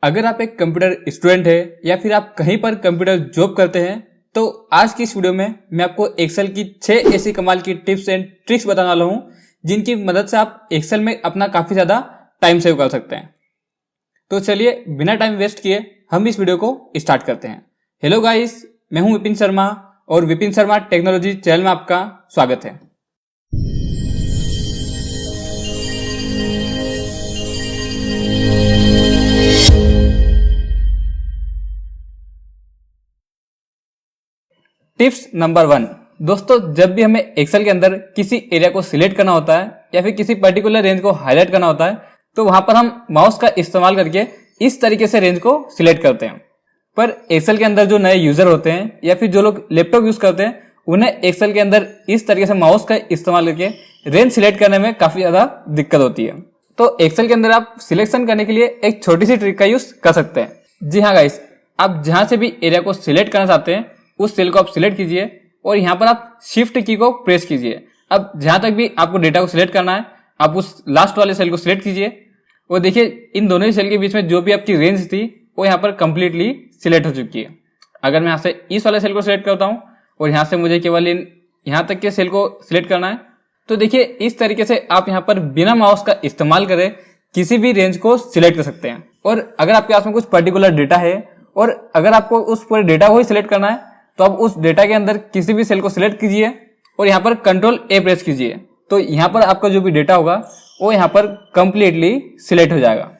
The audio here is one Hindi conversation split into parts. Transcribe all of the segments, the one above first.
अगर आप एक कंप्यूटर स्टूडेंट है या फिर आप कहीं पर कंप्यूटर जॉब करते हैं तो आज की इस वीडियो में मैं आपको एक्सेल की 6 ऐसी कमाल की टिप्स एंड ट्रिक्स बताने वाला हूं जिनकी मदद से आप एक्सेल में अपना काफी ज्यादा टाइम सेव कर सकते हैं। तो चलिए बिना टाइम वेस्ट किए हम इस वीडियो को स्टार्ट करते हैं। हेलो गाइस, मैं हूं विपिन शर्मा और विपिन शर्मा टेक्नोलॉजी चैनल में आपका स्वागत है। Tips number 1। दोस्तों, जब भी हमें एक्सेल के अंदर किसी एरिया को सिलेक्ट करना होता है या फिर किसी पर्टिकुलर रेंज को हाईलाइट करना होता है तो वहां पर हम माउस का इस्तेमाल करके इस तरीके से रेंज को सिलेक्ट करते हैं। पर एक्सेल के अंदर जो नए यूजर होते हैं या फिर जो लोग लैपटॉप यूज करते हैं उन्हें एक्सेल के अंदर इस तरीके से माउस का इस्तेमाल करके रेंज सिलेक्ट करने में काफी ज्यादा दिक्कत होती है। तो एक्सेल के अंदर आप सिलेक्शन करने के लिए एक छोटी सी ट्रिक का यूज कर सकते हैं। जी हाँ गाइस, आप जहां से भी एरिया को सिलेक्ट करना चाहते हैं उस सेल को आप सिलेक्ट कीजिए और यहाँ पर आप शिफ्ट की को प्रेस कीजिए। अब जहां तक भी आपको डेटा को सिलेक्ट करना है आप उस लास्ट वाले सेल को सिलेक्ट कीजिए और देखिए इन दोनों ही सेल के बीच में जो भी आपकी रेंज थी वो यहाँ पर कंप्लीटली सिलेक्ट हो चुकी है। अगर मैं यहाँ से इस वाले सेल को सिलेक्ट करता हूँ और यहाँ से मुझे केवल इन यहाँ तक के सेल को सिलेक्ट करना है तो देखिए इस तरीके से आप यहाँ पर बिना माउस का इस्तेमाल करें किसी भी रेंज को सिलेक्ट कर सकते हैं। और अगर आपके पास में कुछ पर्टिकुलर डेटा है और अगर आपको उस पूरे डेटा को ही सिलेक्ट करना है तो आप उस डेटा के अंदर किसी भी सेल को सिलेक्ट कीजिए और यहाँ पर कंट्रोल ए प्रेस कीजिए तो यहाँ पर आपका जो भी डेटा होगा वो यहाँ पर कंप्लीटली सिलेक्ट हो जाएगा।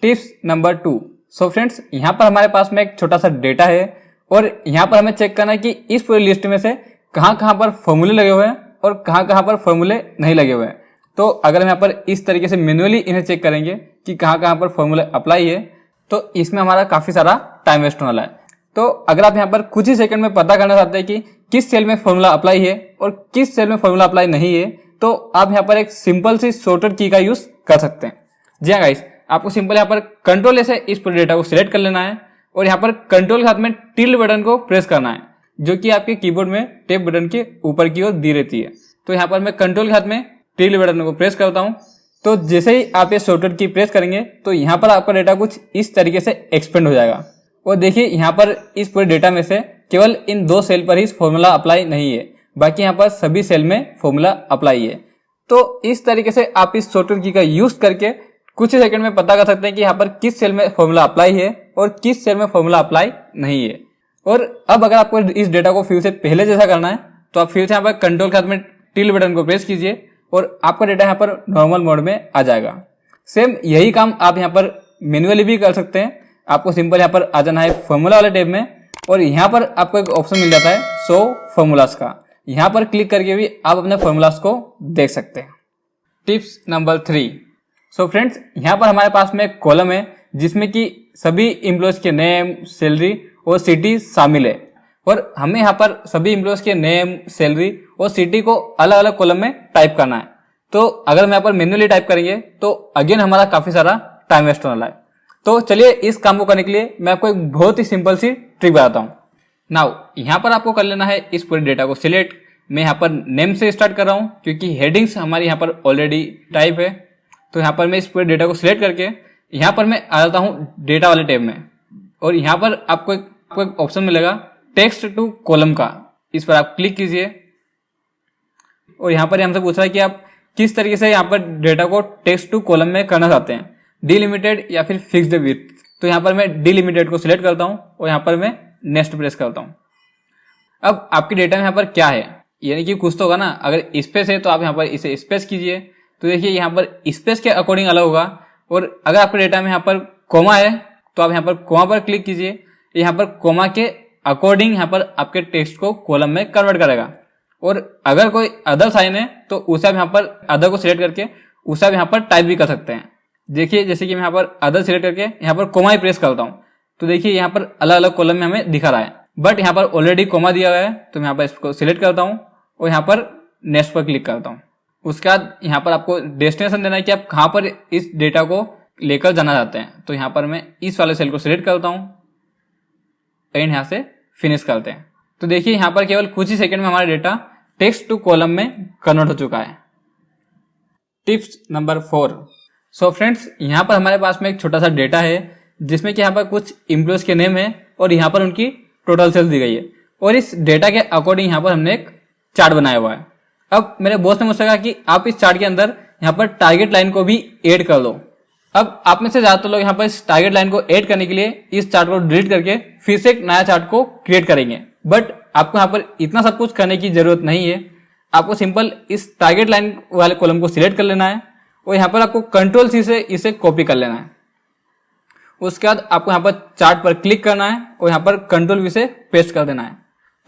Tips number 2। सो फ्रेंड्स, यहाँ पर हमारे पास में एक छोटा सा डेटा है और यहाँ पर हमें चेक करना है कि इस पूरी लिस्ट में से कहाँ कहाँ पर फॉर्मूले लगे हुए हैं और कहाँ कहाँ पर फॉर्मूले नहीं लगे हुए हैं। तो अगर हम यहाँ पर इस तरीके से मैन्युअली इन्हें चेक करेंगे कि कहाँ कहाँ पर फॉर्मूले अप्लाई है तो इसमें हमारा काफी सारा टाइम वेस्ट होने वाला है। तो अगर आप यहाँ पर कुछ ही सेकंड में पता करना चाहते हैं कि किस सेल में फॉर्मूला अप्लाई है और किस सेल में फॉर्मूला अप्लाई नहीं है तो आप यहाँ पर एक सिंपल सी शॉर्टकट की का यूज कर सकते हैं। जी हाँ गाइस, आपको सिंपल यहाँ पर कंट्रोल ए से इस पूरे डेटा को सिलेक्ट कर लेना है और यहाँ पर कंट्रोल के हाथ में टिल्ड बटन को प्रेस करना है जो कि आपके कीबोर्ड में टेप बटन के ऊपर की ओर दी रहती है। तो यहाँ पर मैं कंट्रोल के हाथ में टिल्ड बटन को प्रेस करता हूँ तो जैसे ही आप ये शॉर्टकट की प्रेस करेंगे तो यहाँ पर आपका डेटा कुछ इस तरीके से एक्सपेंड हो जाएगा। और देखिए यहाँ पर इस पूरे डेटा में से केवल इन 2 सेल पर ही फॉर्मूला अप्लाई नहीं है, बाकी यहाँ पर सभी सेल में फॉर्मूला अप्लाई है। तो इस तरीके से आप इस शॉर्टकट की का यूज करके कुछ ही सेकंड में पता कर सकते हैं कि यहाँ पर किस सेल में फॉर्मूला अप्लाई है और किस सेल में फॉर्मूला अप्लाई नहीं है। और अब अगर आपको इस डेटा को फिर से पहले जैसा करना है तो आप फिर से यहाँ पर कंट्रोल के हाथ में टिल्ड बटन को प्रेस कीजिए और आपका डेटा यहाँ पर नॉर्मल मोड में आ जाएगा। सेम यही काम आप यहाँ पर मैन्युअली भी कर सकते हैं। आपको सिंपल यहाँ पर आ जाना है फॉर्मूला वाले टैब में और यहाँ पर आपको एक ऑप्शन मिल जाता है शो फॉर्मूलास का। यहाँ पर क्लिक करके भी आप अपने फॉर्मूलास को देख सकते हैं। Tips number 3। सो फ्रेंड्स, यहाँ पर हमारे पास में एक कॉलम है जिसमें कि सभी एम्प्लॉयज के नेम, सैलरी और सिटी शामिल है और हमें यहाँ पर सभी एम्प्लॉयज के नेम, सैलरी और सिटी को अलग अलग कॉलम में टाइप करना है। तो अगर हम यहाँ पर मैन्युअली टाइप करेंगे तो अगेन हमारा काफी सारा टाइम वेस्ट होने वाला है। तो चलिए इस काम को करने के लिए मैं आपको एक बहुत ही सिंपल सी ट्रिक बताता हूँ। नाउ यहाँ पर आपको कर लेना है इस पूरे डेटा को सिलेक्ट। मैं यहाँ पर नेम से स्टार्ट कर रहा हूँ क्योंकि हेडिंग्स हमारी यहाँ पर ऑलरेडी टाइप है। तो यहाँ पर मैं इस पूरे डेटा को सिलेक्ट करके यहाँ पर मैं आ जाता हूँ डेटा वाले टैब में और यहाँ पर आपको एक ऑप्शन मिलेगा टेक्स्ट टू कॉलम का। इस पर आप क्लिक कीजिए और यहाँ पर हमसे पूछ रहा है कि आप किस तरीके से यहाँ पर डेटा को टेक्स्ट टू कॉलम में करना चाहते हैं, डिलिमिटेड या फिर फिक्स्ड विड्थ। तो यहाँ पर मैं डिलिमिटेड को सिलेक्ट करता हूँ और यहाँ पर मैं नेक्स्ट प्रेस करता हूँ। अब आपके डेटा में यहाँ पर क्या है, यानी कि कुछ तो होगा ना। अगर स्पेस है तो आप यहाँ पर इसे स्पेस कीजिए तो देखिए यहाँ पर स्पेस के अकॉर्डिंग अलग होगा। और अगर आपके डेटा में यहाँ पर कोमा है तो आप यहाँ पर कोमा पर क्लिक कीजिए। यहाँ पर कोमा के अकॉर्डिंग यहाँ पर आपके टेक्स्ट को कॉलम में कन्वर्ट करेगा। और अगर कोई अदर साइन है तो उसे आप यहाँ पर अदर को सिलेक्ट करके उसे आप यहाँ पर टाइप भी कर सकते हैं। देखिए जैसे कि मैं यहाँ पर अदर सिलेक्ट करके यहाँ पर कोमा ही प्रेस करता हूँ तो देखिए यहाँ पर अलग अलग कॉलम में हमें दिखा रहा है, बट यहाँ पर ऑलरेडी कोमा दिया गया है तो मैं यहाँ पर इसको सिलेक्ट करता हूँ और यहाँ पर नेक्स्ट पर क्लिक करता हूँ। उसके बाद यहाँ पर आपको डेस्टिनेशन देना है कि आप कहाँ पर इस डेटा को लेकर जाना चाहते हैं। तो यहाँ पर मैं इस वाले सेल को सिलेक्ट करता हूँ एंड यहाँ से फिनिश करते हैं। तो देखिए यहाँ पर केवल कुछ ही सेकंड में हमारा डेटा टेक्स्ट टू कॉलम में कन्वर्ट हो चुका है। Tips number 4। सो फ्रेंड्स, यहाँ पर हमारे पास में एक छोटा सा डेटा है जिसमें कि यहाँ पर कुछ एम्प्लॉयज के नेम है और यहाँ पर उनकी टोटल सेल्स दी गई है। और इस डेटा के अकॉर्डिंग यहाँ पर हमने एक चार्ट बनाया हुआ है। अब मेरे बॉस ने मुझसे कहा कि आप इस चार्ट के अंदर यहाँ पर टारगेट लाइन को भी ऐड कर लो। अब आप में से ज्यादातर लोग यहाँ पर इस टारगेट लाइन को ऐड करने के लिए इस चार्ट को डिलीट करके फिर से एक नया चार्ट को क्रिएट करेंगे, बट आपको यहाँ पर इतना सब कुछ करने की जरूरत नहीं है। आपको सिंपल इस टारगेट लाइन वाले कॉलम को सिलेक्ट कर लेना है और यहाँ पर आपको कंट्रोल सी से इसे कॉपी कर लेना है। उसके बाद आपको यहाँ पर चार्ट पर क्लिक करना है और यहाँ पर कंट्रोल वी से पेस्ट कर देना है।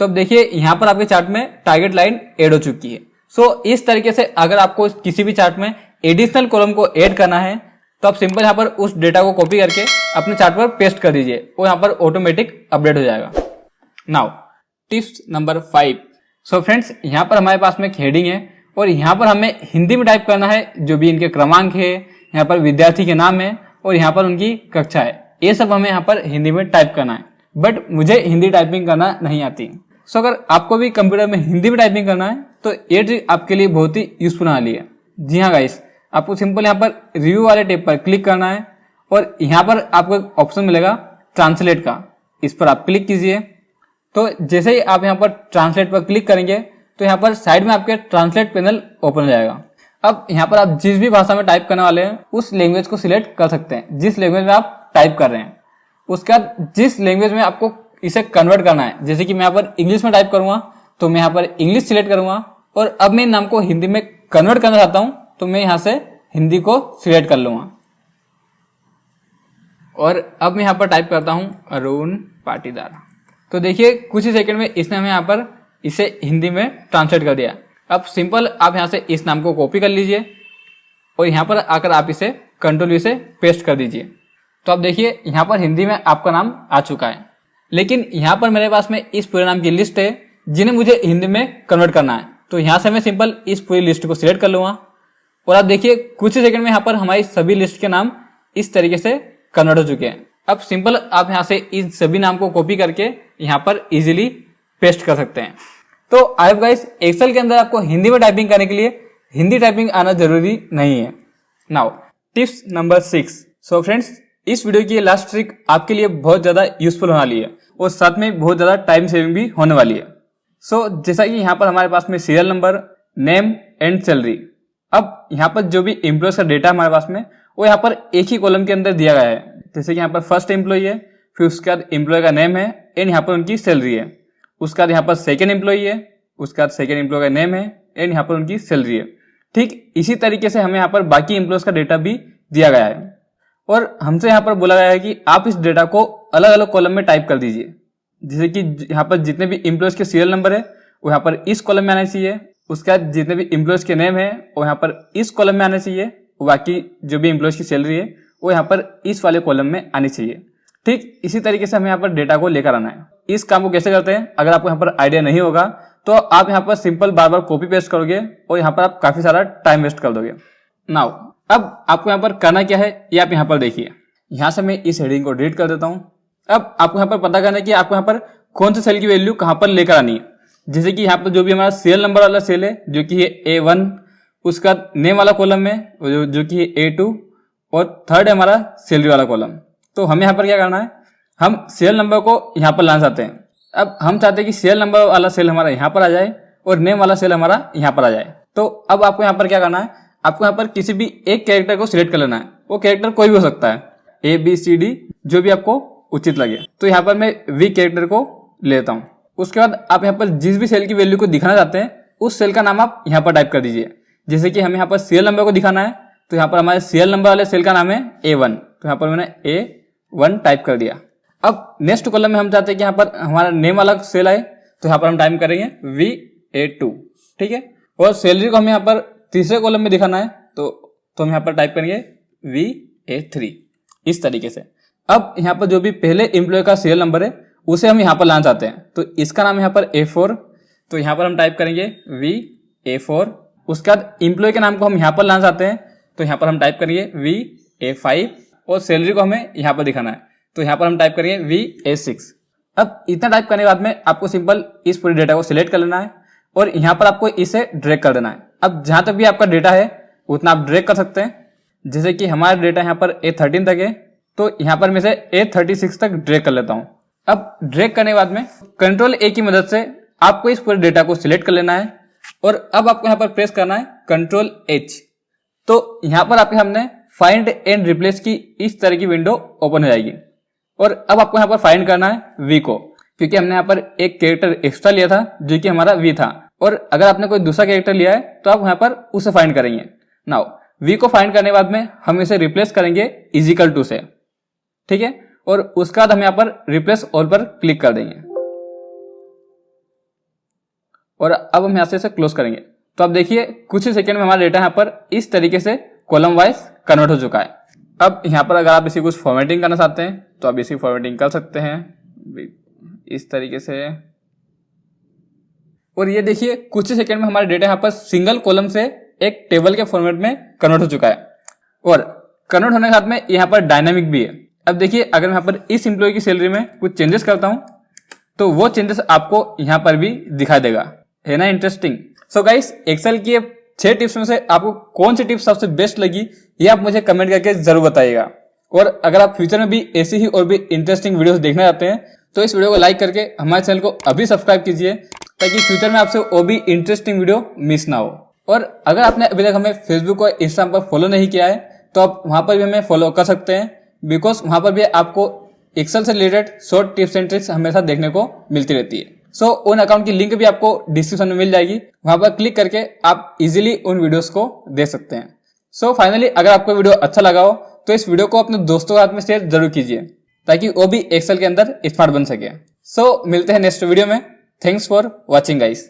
तो अब देखिए यहाँ पर आपके चार्ट में टारगेट लाइन ऐड हो चुकी है। सो इस तरीके से अगर आपको किसी भी चार्ट में एडिशनल कॉलम को ऐड करना है तो आप सिंपल यहाँ पर उस डेटा को कॉपी करके अपने चार्ट पर पेस्ट कर दीजिए और यहाँ पर ऑटोमेटिक अपडेट हो जाएगा। Now tips number 5। So friends, यहाँ पर हमारे पास में एक हेडिंग है और यहाँ पर हमें हिंदी में टाइप करना है जो भी इनके क्रमांक है, यहाँ पर विद्यार्थी के नाम है और यहाँ पर उनकी कक्षा है। ये सब हमें यहाँ पर हिंदी में टाइप करना है, बट मुझे हिंदी टाइपिंग करना नहीं आती। सो अगर आपको भी कंप्यूटर में हिंदी में टाइपिंग करना है तो ये ट्रिक आपके लिए बहुत ही यूजफुल वाली है। जी हाँ गाइस, आपको सिंपल यहाँ पर रिव्यू वाले टैब पर क्लिक करना है और यहाँ पर आपको एक ऑप्शन मिलेगा ट्रांसलेट का, इस पर आप क्लिक कीजिए। तो जैसे ही आप यहाँ पर ट्रांसलेट पर क्लिक करेंगे तो यहाँ पर साइड में आपके ट्रांसलेट पैनल ओपन हो जाएगा। अब यहाँ पर आप जिस भी भाषा में टाइप करने वाले हैं उस लैंग्वेज को सिलेक्ट कर सकते हैं, जिस लैंग्वेज में आप टाइप कर रहे हैं। उसके बाद जिस लैंग्वेज में आपको इसे कन्वर्ट करना है, जैसे कि मैं यहाँ पर इंग्लिश में टाइप करूंगा तो मैं यहाँ पर इंग्लिश सिलेक्ट करूंगा और अब मैं नाम को हिंदी में कन्वर्ट करना चाहता हूं तो मैं यहाँ से हिंदी को सिलेक्ट कर लूंगा और अब मैं यहाँ पर टाइप करता हूं अरुण पाटीदार। तो देखिए कुछ ही सेकंड में इसने हमें यहाँ पर इसे हिंदी में ट्रांसलेट कर दिया। अब सिंपल आप यहाँ से इस नाम को कॉपी कर लीजिए और यहाँ पर आकर आप इसे कंट्रोल वी से पेस्ट कर दीजिए। तो अब देखिए यहाँ पर हिंदी में आपका नाम आ चुका है, लेकिन यहाँ पर मेरे पास में इस पूरे नाम की लिस्ट है जिन्हें मुझे हिंदी में कन्वर्ट करना है। तो यहाँ से मैं सिंपल इस पूरी लिस्ट को सिलेक्ट कर लूंगा और आप देखिए कुछ ही सेकंड में यहाँ पर हमारी सभी लिस्ट के नाम इस तरीके से कन्वर्ट हो चुके हैं। अब सिंपल आप यहाँ से इन सभी नाम को कॉपी करके यहाँ पर इजीली पेस्ट कर सकते हैं। तो आई होप गाइस, एक्सेल के अंदर आपको हिंदी में टाइपिंग करने के लिए हिंदी टाइपिंग आना जरूरी नहीं है। Now tips number 6। So friends, इस वीडियो की लास्ट ट्रिक आपके लिए बहुत ज्यादा यूजफुल होने वाली है और साथ में बहुत ज्यादा टाइम सेविंग भी होने वाली है। सो जैसा कि यहाँ पर हमारे पास में serial number, name and salary. अब यहाँ पर जो भी एम्प्लॉय का डेटा हमारे पास में वो यहाँ पर एक ही कॉलम के अंदर दिया गया है। जैसे कि यहाँ पर फर्स्ट एम्प्लॉय है, फिर उसके बाद एम्प्लॉय का नेम है एंड यहाँ पर उनकी सैलरी है। उसके बाद यहाँ पर सेकेंड एम्प्लॉय है, उसके बाद सेकेंड एम्प्लॉय का नेम है एंड यहाँ पर उनकी सैलरी है। ठीक इसी तरीके से हमें यहाँ पर बाकी एम्प्लॉयज का डेटा भी दिया गया है और हमसे यहाँ पर बोला गया है कि आप इस डेटा को अलग अलग कॉलम में टाइप कर दीजिए। जैसे कि यहाँ पर जितने भी एम्प्लॉयज के सीरियल नंबर है वो यहाँ पर इस कॉलम में आना चाहिए, उसके बाद जितने भी एम्प्लॉयज के नेम है वो यहाँ पर इस कॉलम में आना चाहिए, बाकी जो भी एम्प्लॉयज की सैलरी है वो यहाँ पर इस वाले कॉलम में आनी चाहिए। ठीक इसी तरीके से हमें यहाँ पर डेटा को लेकर आना है। इस काम को कैसे करते हैं अगर आपको यहाँ पर आइडिया नहीं होगा तो आप यहाँ पर सिंपल बार बार कॉपी पेस्ट करोगे और यहाँ पर आप काफी सारा टाइम वेस्ट कर दोगे। नाउ अब आपको यहाँ पर करना क्या है ये आप यहाँ पर देखिए। यहाँ से मैं इस हेडिंग को डिलीट कर देता हूँ। अब आपको यहाँ पर पता करना है कि आपको यहाँ पर कौन से सेल की वैल्यू कहाँ पर लेकर आनी है। जैसे कि यहाँ पर जो भी हमारा सीरियल नंबर वाला सेल है जो कि है A1, उसका नेम वाला कॉलम है जो कि है A2 और थर्ड है हमारा सैलरी वाला कॉलम। तो हमें यहाँ पर क्या करना है, हम सीरियल नंबर को यहाँ पर लाना चाहते हैं। अब हम चाहते हैं कि सीरियल नंबर वाला सेल हमारा यहाँ पर आ जाए और नेम वाला सेल हमारा यहाँ पर आ जाए। तो अब आपको यहाँ पर क्या करना है, आपको यहाँ पर किसी भी एक कैरेक्टर को सिलेक्ट कर लेना है। वो कैरेक्टर कोई भी हो सकता है, ABCD जो भी आपको उचित लगे। तो यहाँ पर मैं V कैरेक्टर को लेता हूँ। उसके बाद आप यहाँ पर जिस भी सेल की वैल्यू को दिखाना चाहते हैं उस सेल का नाम आप यहाँ पर टाइप कर दीजिए। जैसे कि हमें यहाँ पर सीरियल नंबर को दिखाना है तो यहाँ पर हमारे सीरियल नंबर वाले सेल का नाम है A1, तो यहाँ पर मैंने A1 टाइप कर दिया। अब नेक्स्ट कॉलम में हम चाहते हैं कि यहाँ पर हमारा नेम वाला सेल आए तो यहाँ पर हम टाइप करेंगे VA2, ठीक है। और सैलरी को हमें यहाँ पर तीसरे कॉलम में दिखाना है तो हम यहाँ पर टाइप करेंगे VA3 इस तरीके से। अब यहाँ पर जो भी पहले एम्प्लॉय का सीरियल नंबर है उसे हम यहाँ पर लाना चाहते हैं तो इसका नाम यहाँ पर A4, तो यहाँ पर हम टाइप करेंगे VA4। उसके बाद एम्प्लॉय के नाम को हम यहाँ पर लाना चाहते हैं तो यहाँ पर हम टाइप करेंगे VA5 और सैलरी को हमें यहाँ पर दिखाना है तो यहाँ पर हम टाइप करेंगे VA6। अब इतना टाइप करने के बाद में आपको सिंपल इस पूरे डेटा को सिलेक्ट कर लेना है और यहाँ पर आपको इसे ड्रैग कर देना है। अब जहां तक भी आपका डेटा है उतना आप ड्रैग कर सकते हैं। जैसे कि हमारा डेटा यहाँ पर A13 तक है तो यहाँ पर मैं से A36 तक ड्रैग कर लेता हूँ। अब ड्रैग करने के बाद में कंट्रोल A की मदद से आपको इस पूरे डेटा को सिलेक्ट कर लेना है और अब आपको यहाँ पर प्रेस करना है कंट्रोल H। तो यहाँ पर आपके सामने फाइंड एंड रिप्लेस की इस तरह की विंडो ओपन हो जाएगी और अब आपको यहाँ पर फाइंड करना है V को, क्योंकि हमने यहाँ पर एक कैरेक्टर एक्स्ट्रा लिया था जो कि हमारा V था, और अगर आपने कोई दूसरा कैरेक्टर लिया है तो आप यहाँ पर उसे फाइंड करेंगे। नाउ V को फाइंड करने के बाद में हम इसे रिप्लेस करेंगे इजिकल टू से, ठीक है, और उसके बाद हम यहाँ पर रिप्लेस ऑल पर क्लिक कर देंगे और अब हम यहाँ से इसे क्लोज करेंगे। तो अब देखिए कुछ ही सेकंड में हमारा डेटा यहाँ पर इस तरीके से कॉलम वाइज कन्वर्ट हो चुका है। अब यहाँ पर अगर आप इसी कुछ फॉर्मेटिंग करना चाहते हैं तो आप इसी फॉर्मेटिंग कर सकते हैं इस तरीके से, और ये देखिए कुछ ही सेकंड में हमारा डेटा यहाँ पर सिंगल कॉलम से एक टेबल के फॉर्मेट में कन्वर्ट हो चुका है और कन्वर्ट होने के साथ में यहाँ पर डायनामिक भी है। अब देखिए अगर मैं यहाँ पर इस एम्प्लॉय की सैलरी में कुछ चेंजेस करता हूँ तो वो चेंजेस आपको यहाँ पर भी दिखा देगा, है ना इंटरेस्टिंग। सो गाइस, एक्सेल की 6 टिप्स में से आपको कौन सी टिप्स सबसे बेस्ट लगी ये आप मुझे कमेंट करके जरूर बताइएगा। और अगर आप फ्यूचर में भी ऐसी ही और भी इंटरेस्टिंग वीडियोस देखना चाहते हैं तो इस वीडियो को लाइक करके हमारे चैनल को अभी सब्सक्राइब कीजिए ताकि फ्यूचर में आपसे और भी इंटरेस्टिंग वीडियो मिस ना हो। और अगर आपने अभी तक हमें फेसबुक और इंस्टाग्राम पर फॉलो नहीं किया है तो आप वहां पर भी हमें फॉलो कर सकते हैं, बिकॉज वहां पर भी आपको एक्सेल से related short tips and tricks हमेशा देखने को मिलती रहती है। सो उन अकाउंट की लिंक भी आपको डिस्क्रिप्शन में मिल जाएगी, वहां पर क्लिक करके आप इजीली उन वीडियोस को देख सकते हैं। सो फाइनली अगर आपको वीडियो अच्छा लगा हो तो इस वीडियो को अपने दोस्तों के साथ में शेयर जरूर कीजिए ताकि वो भी एक्सेल के अंदर स्मार्ट बन सके। सो मिलते हैं नेक्स्ट वीडियो में। Thanks for watching guys.